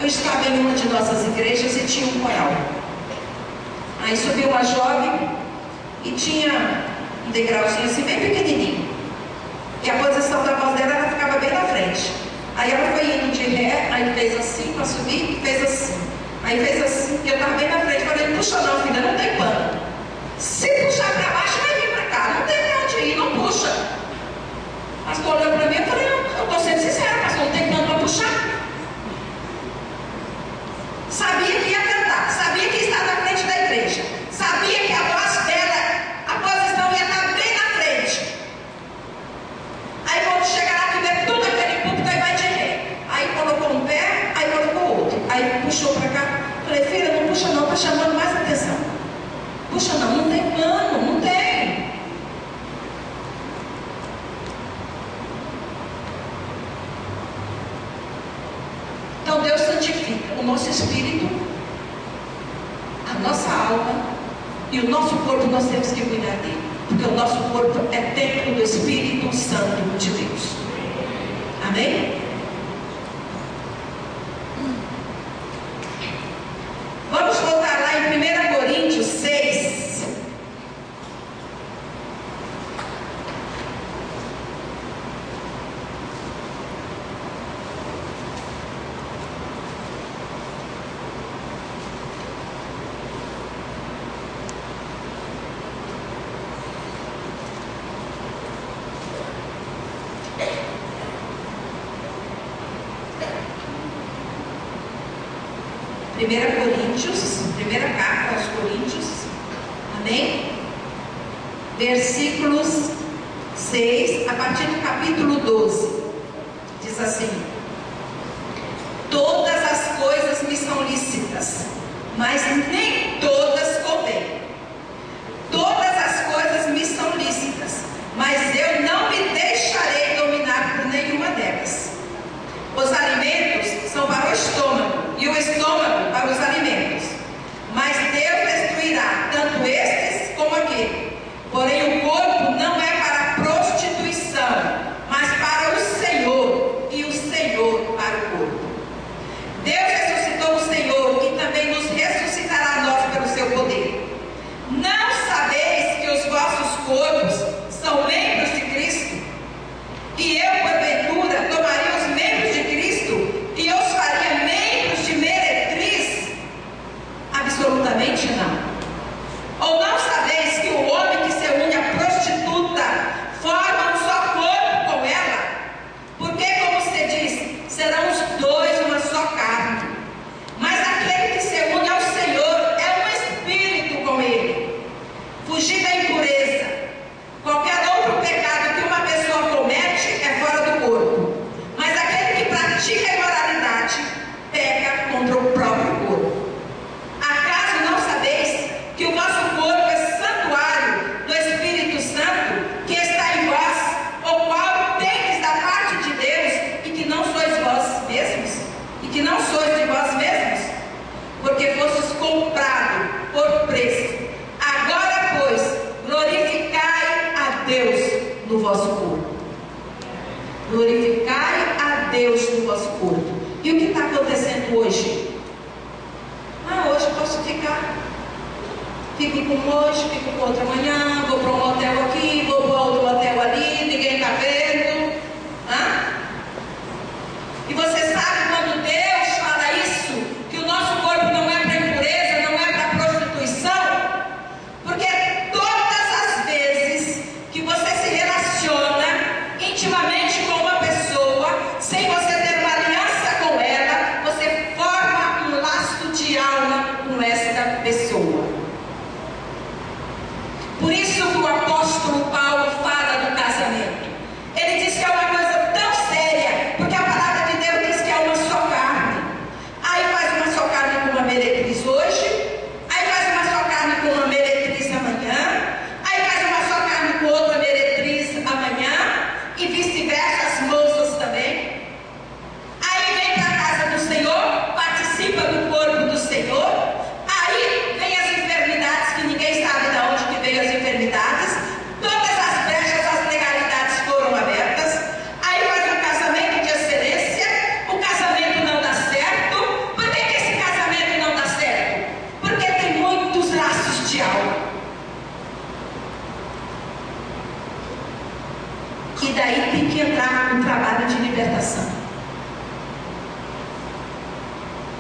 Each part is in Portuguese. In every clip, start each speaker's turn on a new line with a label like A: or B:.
A: Eu estava em uma de nossas igrejas e tinha um coral. Aí subiu uma jovem e tinha um degrauzinho assim bem pequenininho. E a posição da voz dela, ela ficava bem na frente. Aí ela foi indo de ré, aí fez assim para subir e fez assim. Aí fez assim, e eu estava bem na frente. Falei, não puxa não, filha, não tem pano. Se puxar para baixo, vai vir para cá. Não tem para onde ir, não puxa. O pastor olhou para mim e falei, eu estou sendo sincera, pastor, não tem pano para puxar. Sabia que ia cantar, sabia que ia estar na frente da igreja, sabia que a voz dela, a posição ia estar bem na frente. Aí quando chegar lá, que vê tudo aquele púlpito, aí vai de ré. Aí colocou um pé, aí colocou outro. Aí puxou para cá. Falei, filha, não puxa não, está chamando mais atenção. Puxa não, não tem pano, não tem. Então Deus santifica o nosso espírito, a nossa alma e o nosso corpo. Nós temos que cuidar dele, porque o nosso corpo é templo do Espírito Santo de Deus. Amém? Vamos voltar lá em 1 Coríntios 6. Primeira carta aos Coríntios, amém? Versículos 6, a partir do capítulo 12, diz assim: todas as coisas me são lícitas, mas nem todas convêm. Todas as coisas me são lícitas, mas eu não me deixarei dominar por nenhuma delas. Os alimentos são para o estômago, e o estômago para os alimentos. Mas Deus destruirá tanto estes como aquele. Porém o corpo não é para a prostituição, mas para o Senhor, e o Senhor para o corpo. Deus ressuscitou o Senhor, e também nos ressuscitará nós pelo seu poder. Não sabeis que os vossos corpos são membros de Cristo? E eu, porventura, tomaria os membros de Cristo e os faria membros de meretriz? Absolutamente não. Ou não sabeis que o homem que se une à prostituta forma um só corpo com ela? Porque, como se diz, serão os dois uma só carne. Mas aquele que se une ao Senhor é um espírito com ele. Fugir da impureza. Qualquer outro pecado que uma pessoa comete é fora do corpo. Mas aquele que pratica a imoralidade peca contra o próprio corpo. Acaso não sabeis que o vosso corpo é santuário do Espírito Santo, que está em vós, o qual tendes da parte de Deus, e que não sois vós mesmos? E que não sois de vós mesmos? Porque fostes comprado por preço. Agora, pois, glorificai a Deus no vosso corpo. Glorificai a Deus no vosso corpo. E o que está acontecendo hoje? Hoje eu posso ficar. Fico com hoje, fico com outra amanhã, vou para um hotel aqui, vou para outro hotel ali, ninguém está vendo. E você sabe quando Deus fala isso, que o nosso corpo não é para impureza, não é para prostituição? Porque todas as vezes que você se relaciona intimamente com uma pessoa, sem você ter uma aliança com ela, você forma um laço de alma com essa pessoa. Por isso que o apóstolo Paulo fala do casamento.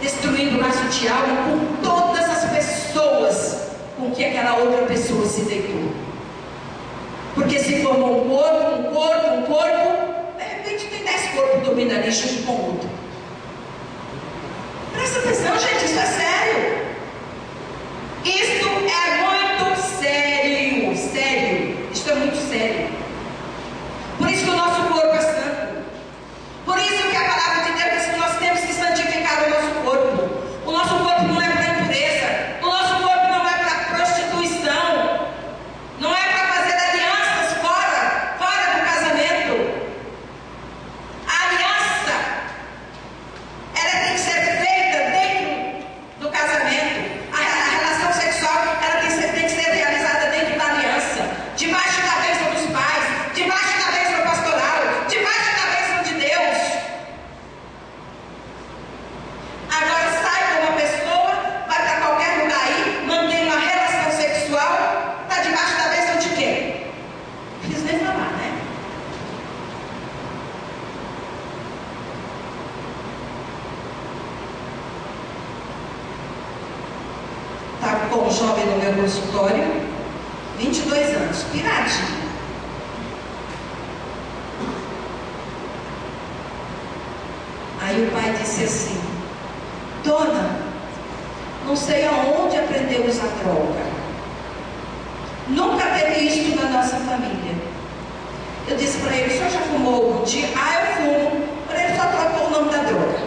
A: destruindo o laço de alma com todas as pessoas com que aquela outra pessoa se deitou. Porque se formou um corpo, de repente tem 10 corpos dormindo ali junto com o outro. Presta atenção, gente, isso é sério. Isto é muito sério, sério. Isto é muito sério. Por isso que o nosso corpo é santo. Por isso que a palavra de Deus diz que nós temos que santificar o nosso corpo. O nosso corpo não é para impureza. O nosso corpo não é para prostituição. Não é para fazer alianças fora do casamento. A aliança, ela tem que ser feita dentro do casamento. A relação sexual, ela tem que ser realizada dentro da aliança, debaixo da bênção dos pais, debaixo da bênção pastoral, debaixo da bênção de Deus. Agora sai com uma pessoa, vai para qualquer lugar aí, mantém uma relação sexual, está debaixo da bênção de quem? Não preciso nem falar, né? Estava com um jovem no meu consultório, 22 anos, piradinho. Aí o pai disse assim: dona, não sei aonde aprendeu a usar droga. Nunca teve isso na nossa família. Eu disse para ele: o senhor já fumou algum dia? Ah, eu fumo. Para ele, só trocou o nome da droga.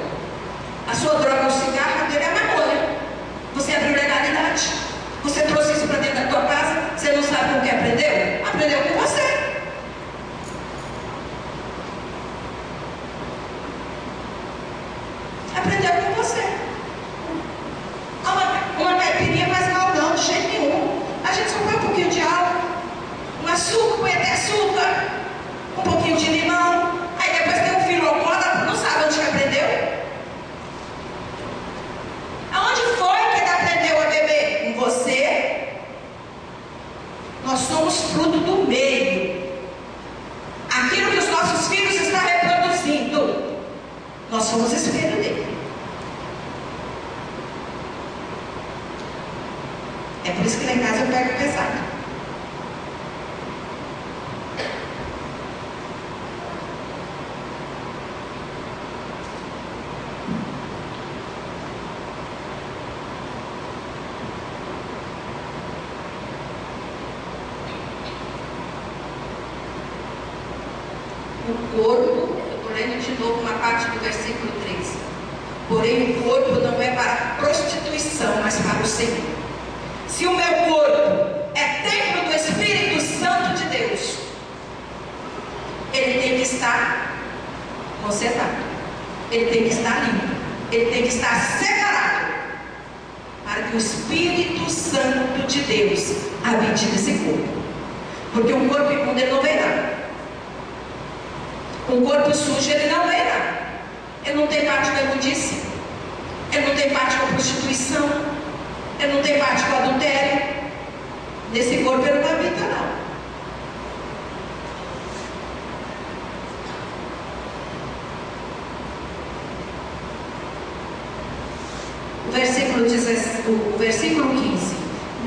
A: A sua droga é o cigarro, a dele é a maconha. Você abriu legalidade. Você trouxe isso para dentro da tua casa. Você não sabe com quem aprendeu? Aprendeu com você. Aprendeu com você. Uma caipirinha faz mal não, de jeito nenhum. A gente só põe um pouquinho de álcool, um açúcar, põe até açúcar, um pouquinho de limão. Aí depois tem um filho alcoólatra, não sabe onde que aprendeu. Aonde foi que ele aprendeu a beber? Com você. Nós somos fruto do meio. Aquilo que os nossos filhos estão reproduzindo, nós somos espelho dele. É por isso que lá em casa eu pego pesado. O corpo, eu estou lendo de novo uma parte do versículo 13. Porém, o corpo não é para prostituição, mas para o Senhor. Se o meu corpo é templo do Espírito Santo de Deus, ele tem que estar conservado, ele tem que estar limpo, ele tem que estar separado, para que o Espírito Santo de Deus habite nesse corpo. Porque um corpo imundo ele não vê nada. Um corpo sujo ele não vê nada. Ele não tem parte com a imundice, ele não tem parte com a prostituição, ele não tem parte com o adultério. Nesse corpo ele não habita não. O versículo 15.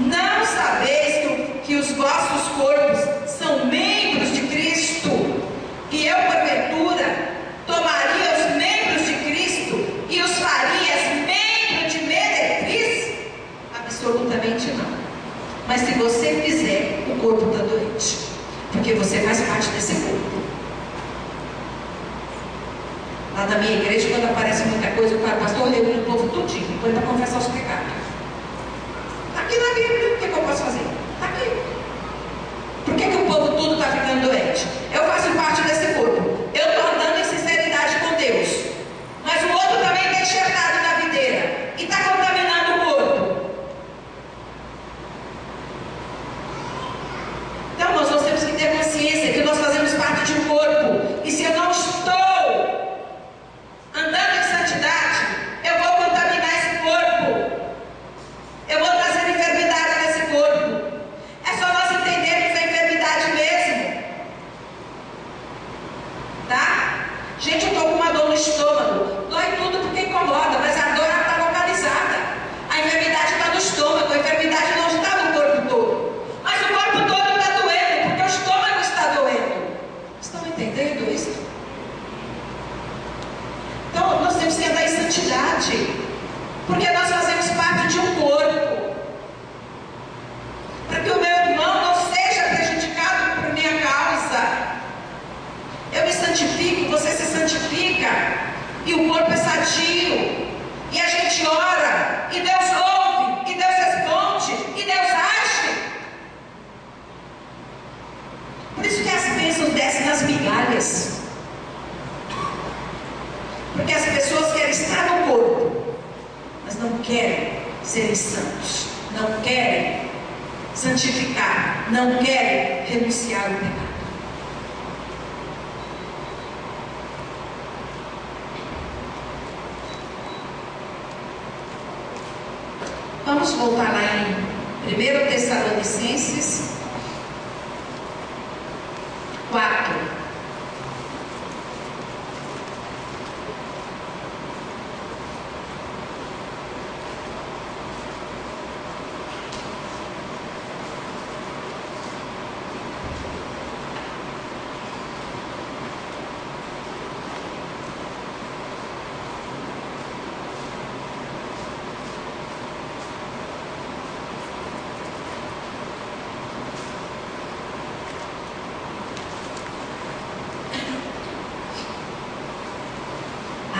A: Não sabeis que os vossos corpos são membros de Cristo? E eu, porventura, tomaria os membros de Cristo e os faria membros de meretriz? Absolutamente não. Mas se você fizer, o corpo está doente, porque você faz parte desse corpo. Lá na minha igreja, quando aparece muita coisa, o pastor reúne o povo tudinho, põe para confessar os pecados. Está aqui na Bíblia, o que eu posso fazer? Está aqui. Por que o povo tudo está ficando doente? Eu faço parte desse corpo. Eu estou andando em sinceridade com Deus. Mas o outro também está enxertado na videira e está contaminando o corpo. Então, nós temos que ter consciência que nós fazemos parte de um corpo. E se eu não estou andando em santidade, eu vou contaminar esse corpo. unidade, porque nós fazemos parte de um corpo, para que o meu irmão não seja prejudicado por minha causa. Eu me santifico, você se santifica, e o corpo é sadio, e a gente ora, e Deus ouve, e Deus responde, e Deus age. Por isso que as bênçãos descem nas migalhas, porque as pessoas querem estar no corpo, mas não querem serem santos, não querem santificar, não querem renunciar ao pecado. Vamos voltar lá em 1 Tessalonicenses 4.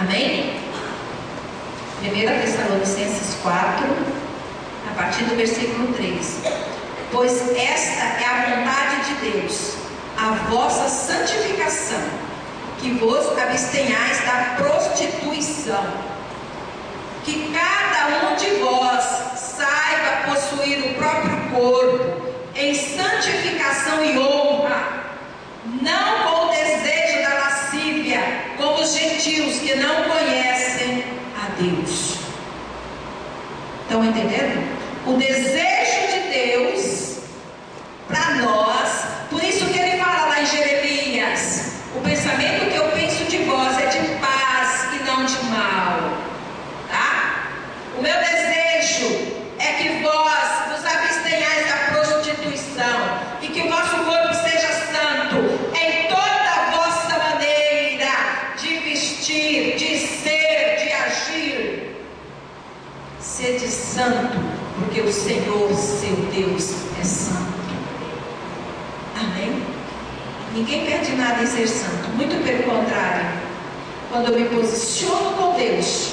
A: Amém? 1 Tessalonicenses 4, a partir do versículo 3. Pois esta é a vontade de Deus, a vossa santificação, que vos abstenhais da prostituição, que cada um de vós saiba possuir o próprio corpo em santificação e honra, não com o desejo da lascívia, como os gentios que não conhecem a Deus. Estão entendendo? O desejo de Deus para nós, por isso que ele fala lá em Jeremias: o pensamento que eu penso de vós é de paz e não de mal. Tá? O meu desejo é que vós vos abstenhais da prostituição e que o vosso corpo seja santo em toda a vossa maneira de vestir, de ser, de agir. Sede santo, porque o Senhor, seu Deus, é santo. Amém? Ninguém perde nada em ser santo, muito pelo contrário. Quando eu me posiciono com Deus,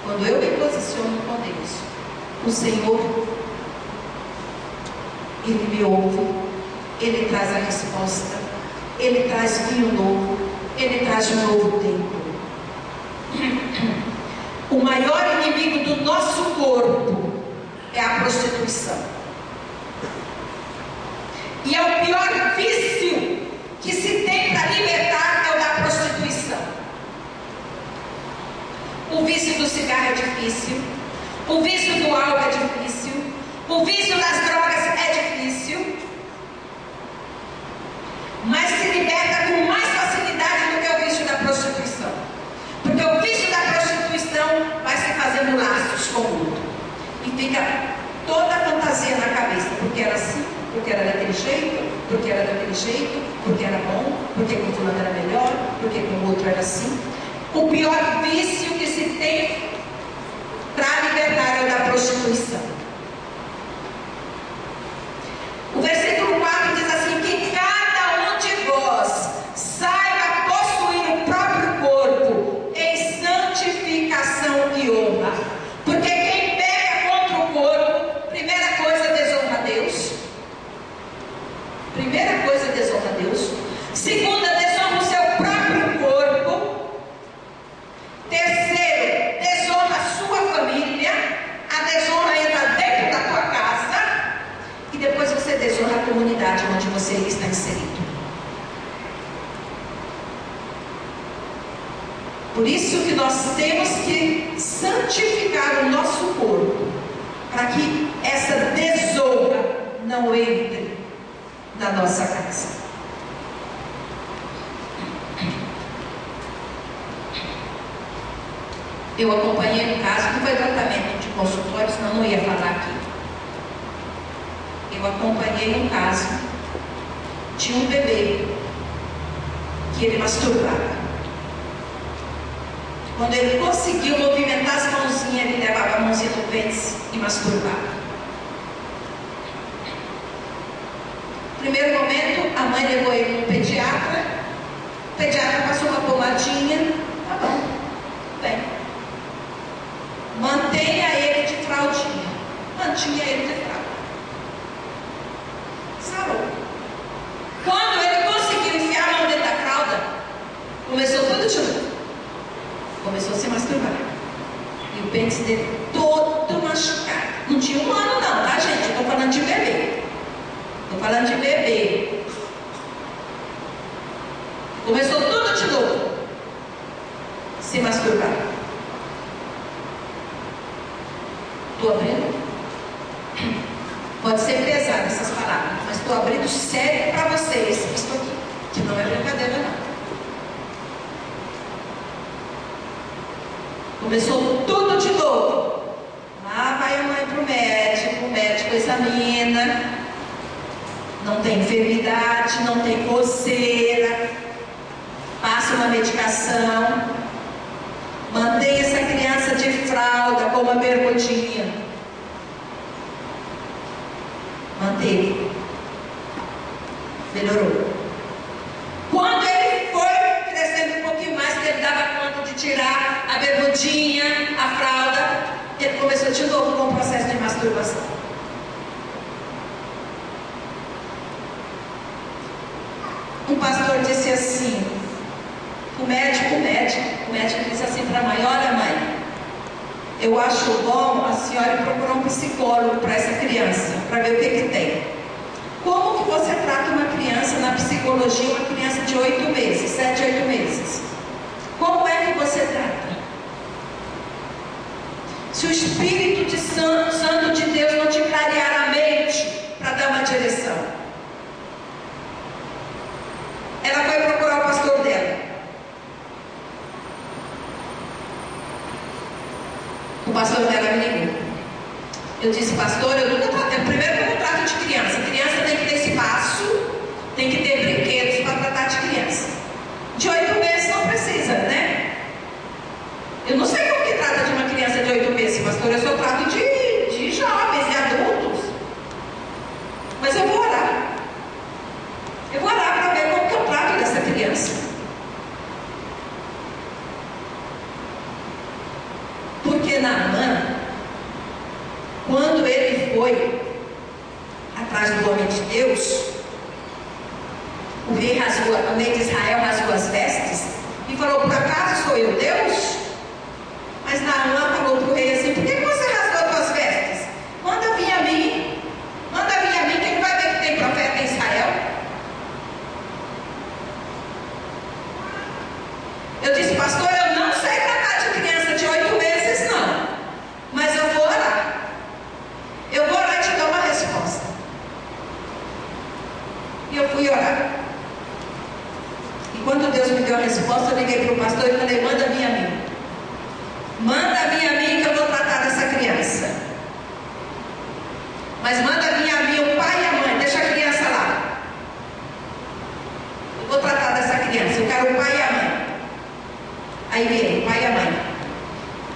A: quando eu me posiciono com Deus, o Senhor, Ele me ouve, Ele traz a resposta, Ele traz vinho novo, Ele traz um novo tempo. O maior inimigo do nosso corpo é a prostituição. E é o pior vício que se tem para libertar é o da prostituição. O vício do cigarro é difícil, o vício do álcool é difícil, o vício das drogas é difícil, mas se liberta com mais facilidade do que o vício da prostituição. Porque o vício da prostituição vai se fazendo laços com o outro e fica toda a fantasia na cabeça, porque era assim, porque era daquele jeito, porque era daquele jeito, porque era bom, porque com o fulano era melhor, porque com o outro era assim. O pior vício que se tem para libertar é o da prostituição. O versículo 4 diz assim: que cada um de vós saiba possuir o próprio corpo em santificação e honra. Porque quem peca contra o corpo, primeira coisa, desonra a Deus. Primeira coisa, desonra a Deus. Segunda, desonra o seu próprio corpo. Terceiro, desonra a sua família. A desonra entra dentro da tua casa. E depois você desonra a comunidade onde você está inserido. Por isso que nós temos que santificar o nosso corpo, para que essa desonra não entre na nossa casa. Eu acompanhei um caso, não foi tratamento de consultório, senão não ia falar aqui. Eu acompanhei um caso de um bebê que ele masturbava. Quando ele conseguiu movimentar pênis e masturbava. No primeiro momento, a mãe levou ele no pediatra. O pediatra passou uma pomadinha. Tá bom, bem. Mantenha ele de fraldinha. Mantinha ele de fralda. Sarou. Quando ele conseguiu enfiar a mão dentro da fralda, começou tudo de novo. Começou a se masturbar. E o pênis dele todo machucado. Não tinha 1 ano não, tá, gente? Eu tô falando de bebê. Tô falando de bebê. Começou tudo de novo. Se masturbar. Tô abrindo? Pode ser pesado essas palavras, mas estou abrindo sério para vocês isso aqui, que não é brincadeira não. Começou tudo de novo. Lá vai a mãe para o médico examina, não tem enfermidade, não tem coceira, passa uma medicação, mantém essa criança de fralda com uma bermudinha. Manteve. Melhorou. Quando ele foi crescendo um pouquinho mais, que ele dava conta de tirar a bermudinha, a fralda, ele começou de novo com o processo de masturbação. Um pastor disse assim, o médico disse assim para a mãe, olha mãe, eu acho bom a senhora procurar um psicólogo para essa criança, para ver o que tem. Como que você trata uma criança na psicologia, uma criança de 8 meses, 7, 8 meses? Como é que você trata? Se o Espírito Santo de Deus não te clarear a mente para dar uma direção. Ela foi procurar o pastor dela. O pastor dela me ligou. Eu disse, pastor, eu nunca tratei. Primeiro que eu não trato de criança. Criança tem que ter espaço, tem que ter brinquedos para tratar de criança. De 8 meses não precisa, né? Eu não sei como que trata de uma criança de 8 meses, pastor. Eu só trato de jovens e adultos. Mas eu vou orar. Eu vou orar para ver como que eu trato dessa criança. Porque Naamã, quando ele foi atrás do homem de Deus, o rei de Israel rasgou as vestes e falou, por acaso sou eu Deus? Mas Naamã falou para o rei assim, por que você rasgou as tuas vestes? Manda vir a mim, que ele vai ver que tem profeta em Israel. Eu disse, pastor, eu não sei tratar de criança de 8 meses não, mas eu vou orar. Eu vou orar e te dar uma resposta. E eu fui orar. E quando Deus me deu a resposta, eu liguei para o pastor e falei, manda vir a mim. Manda vir a mim que eu vou tratar dessa criança. Mas manda vir a mim o pai e a mãe, deixa a criança lá. Eu vou tratar dessa criança, eu quero o pai e a mãe. Aí veio o pai e a mãe.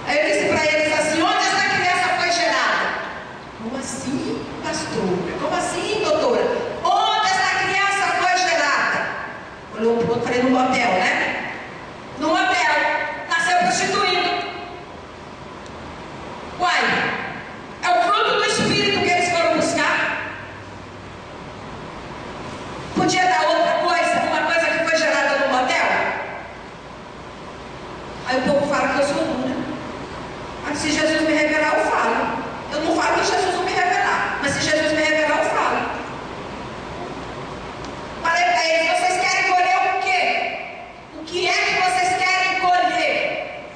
A: Aí eu disse para eles assim, onde essa criança foi gerada? Como assim, pastora? Como assim, doutora? Onde essa criança foi gerada? Olhou para o outro, falei, no motel, né? No motel. Nasceu prostituído. Uai, é o fruto do Espírito que eles foram buscar. Podia dar outra coisa, uma coisa que foi gerada no motel? Aí o povo fala que eu sou dura. Mas se Jesus me revelar, eu falo. Eu não falo que Jesus não me revelar, mas se Jesus me revelar, eu falo. Falei para eles, vocês querem colher o quê? O que é que vocês querem colher?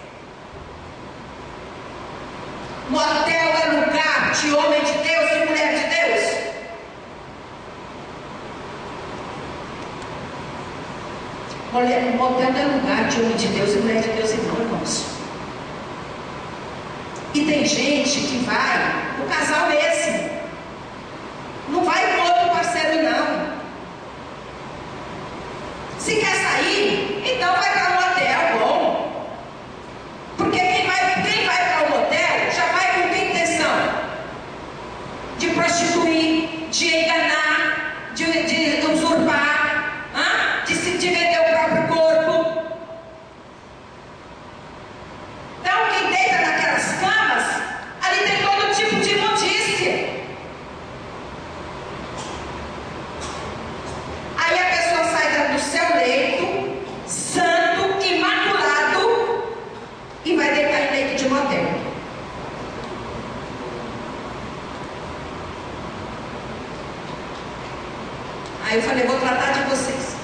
A: Motel é lugar de homem de Deus e mulher de Deus? Motel é lugar de homem de Deus e mulher de Deus, não, irmãos. E tem gente que vai, o casal mesmo, não vai com outro parceiro não. Se quer sair, então vai para um motel bom. Porque quem vai para o motel já vai com quem tem Aí eu falei, vou tratar de vocês.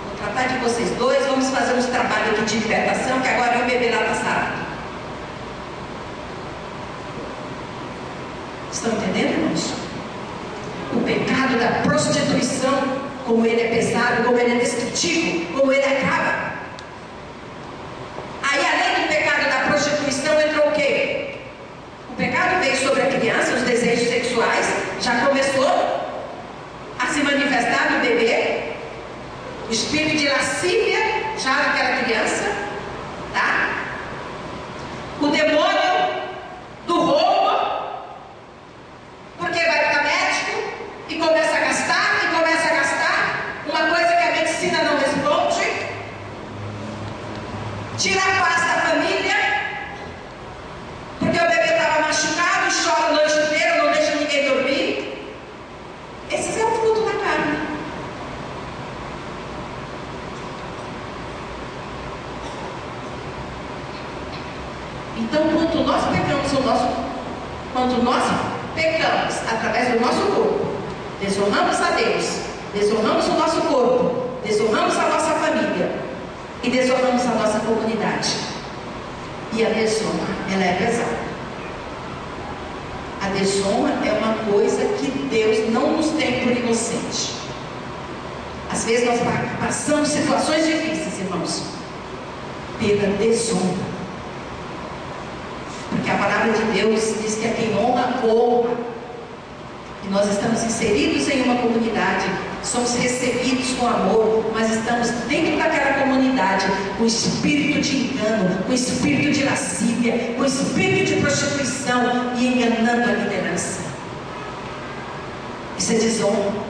A: Vou tratar de vocês dois, vamos fazer uns trabalhos aqui de libertação, que agora o bebê lá está sarado. Estão entendendo, irmãos? O pecado da prostituição, como ele é pesado, como ele é destrutivo, como ele acaba. Aí, além do pecado da prostituição, entrou o quê? O pecado veio sobre a criança, os desejos sexuais, já começou a se manifestar no bebê, o espírito de lascívia já naquela criança, tá? O demônio do roubo, porque vai para médico e começa a gastar, uma coisa que a medicina não responde, tira a paz da família, porque o bebê estava machucado e chora a noite inteira, não deixa ninguém dormir. Esse é o fruto da carne. Então, quando nós pecamos através do nosso corpo, desonramos a Deus, desonramos o nosso corpo, desonramos a nossa família e desonramos a nossa comunidade. E a desonra, ela é pesada. A desonra é uma coisa que Deus não nos tem por inocente. Às vezes nós passamos situações difíceis, irmãos, pela desonra. Porque a palavra de Deus diz que a quem honra, honra. E nós estamos inseridos em uma comunidade, somos recebidos com amor, mas estamos dentro daquela comunidade com espírito de engano, com espírito de lascívia, com espírito de prostituição e enganando a liderança. Isso é desonra.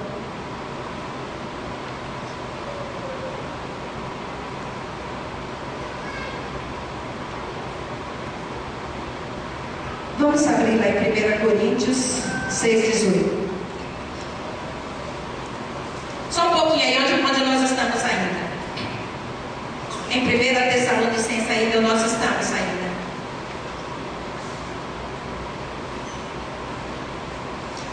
A: Vamos abrir lá em 1 Coríntios 6,18. Só um pouquinho aí, onde nós estamos ainda. Em 1 Tessalonicenses ainda nós estamos ainda.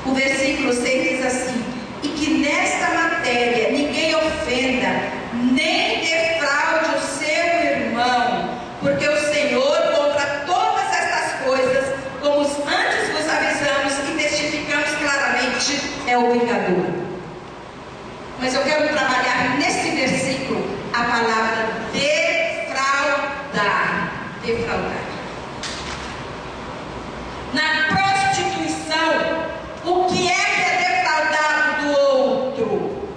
A: O versículo 6 diz assim: e que nesta matéria ninguém ofenda, nem defraude o seu irmão, porque o Senhor contra todas estas coisas, como antes vos avisamos e testificamos claramente, é o vingador. Mas eu quero trabalhar nesse versículo a palavra defraudar. Defraudar. Na prostituição, o que é defraudado do outro?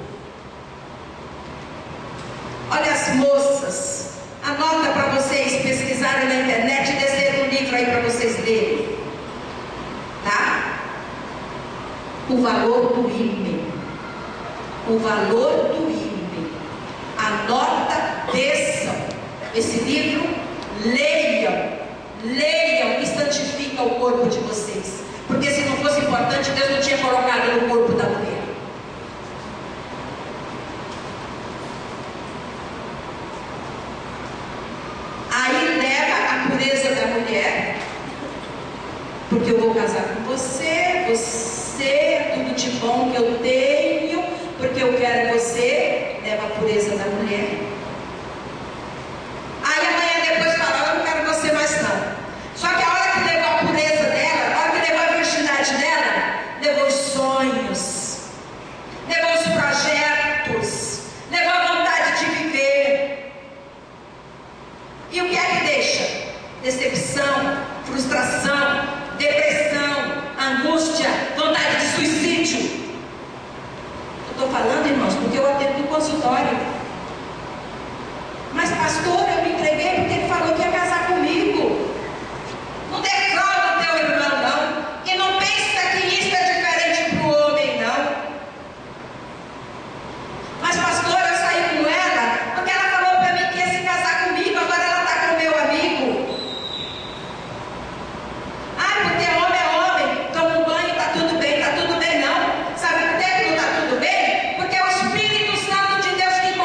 A: Olha as moças, anota para vocês pesquisarem na internet e descer um livro aí para vocês lerem. Tá? O valor do ímã. O valor do ímã. Anota, desçam esse livro, leiam e santificam o corpo de vocês. Porque se não fosse importante, Deus não tinha colocado no corpo da mulher. Aí leva a pureza da mulher, porque eu vou casar com você, você é tudo de bom que eu tenho, porque eu quero você, leva a pureza da mulher. Aí amanhã depois fala, eu não quero você mais não. Só que a hora que levou a pureza dela, a hora que levou a virgindade dela, levou os sonhos, levou os projetos, levou a vontade de viver. E o que é que deixa? Decepção, frustração, depressão, angústia, vontade de suicídio. Eu estou falando, irmãos, porque eu atendo no consultório. Mas pastor, eu me entreguei porque ele falou que ia casar comigo. Não defrauda o teu irmão, não. E não pensa que isso é diferente para o homem, não. Mas pastor, eu saí com ela porque ela falou para mim que ia se casar comigo, agora ela está com o meu amigo. Ai, porque homem é homem, toma um banho, está tudo bem não. Sabe por que não está tudo bem? Porque é o Espírito Santo de Deus que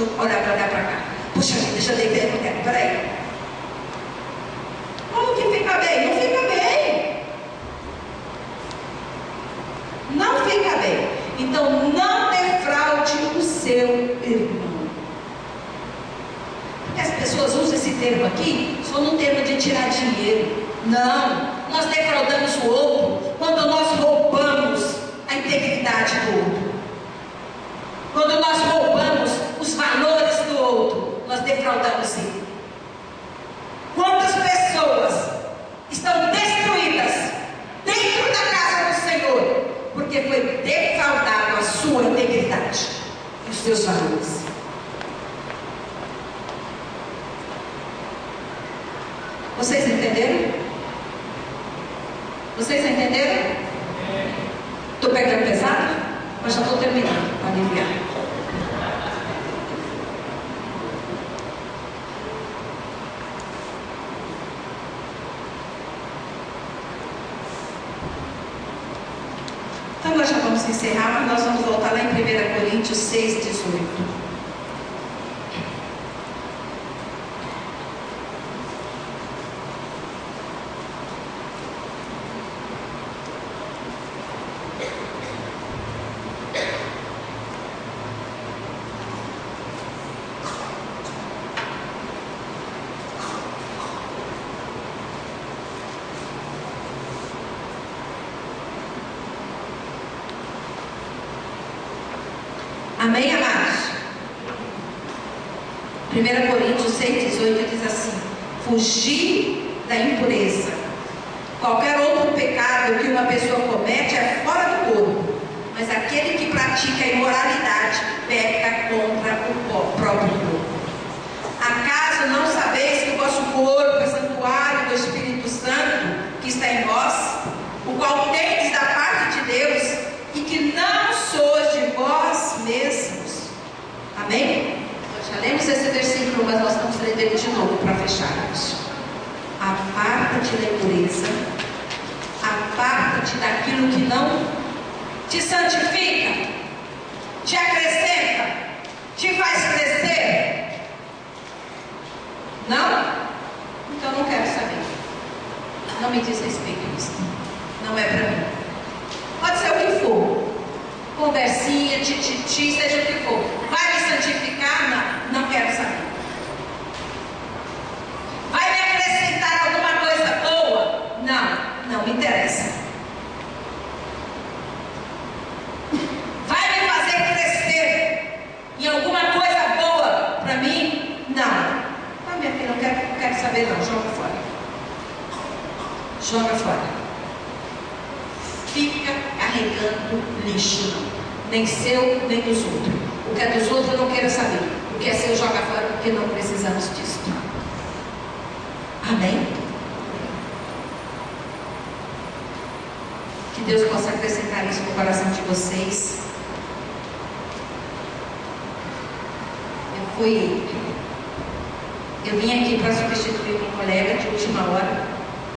A: Deixa eu olhar para cá. Puxa, deixa eu deitar no teto, peraí. Como que fica bem? Não fica bem. Não fica bem. Então não defraude o seu irmão. Porque as pessoas usam esse termo aqui só no termo de tirar dinheiro. Não, nós defraudamos o outro quando nós roubamos a integridade do outro. Quando nós roubamos os valores do outro, nós defraudamos ele. Quantas pessoas estão destruídas dentro da casa do Senhor porque foi defraudado a sua integridade e os seus valores? Vocês entenderam? Vocês entenderam? Estou pegando pesado? Mas já estou terminando, para aliviar. Então nós já vamos encerrar, mas nós vamos voltar lá em 1 Coríntios 6, 18. Amém, amados? 1 Coríntios 6, 18 diz assim: fugir da impureza. Qualquer outro pecado que uma pessoa comete é fora do corpo, mas aquele que pratica a imoralidade peca contra o próprio corpo. Acaso não sabeis que o vosso corpo é santuário do Espírito Santo que está em vós, o qual tendes da parte de Deus, e que não sois de vós mesmos? Amém? Nós já lemos esse versículo, mas nós estamos lendo ele de novo para fecharmos. Aparta-te da impureza, aparta-te daquilo que não te santifica, te acrescenta, te faz crescer. Não? Então não quero saber. Não me diz respeito isso. Não é para mim. Pode ser o que for. Conversinha, tititi, seja o que for. Vai me santificar? Não, não quero saber. Vai me acrescentar alguma coisa boa? Não, não me interessa. Vai me fazer crescer em alguma coisa boa para mim? Não. Não, minha filha, não quero saber não. Joga fora. Joga fora. Fica carregando lixo, não. Nem seu, nem dos outros. O que é dos outros eu não quero saber. O que é seu, joga fora, porque não precisamos disso. Amém? Que Deus possa acrescentar isso no coração de vocês. Eu vim aqui para substituir um colega de última hora.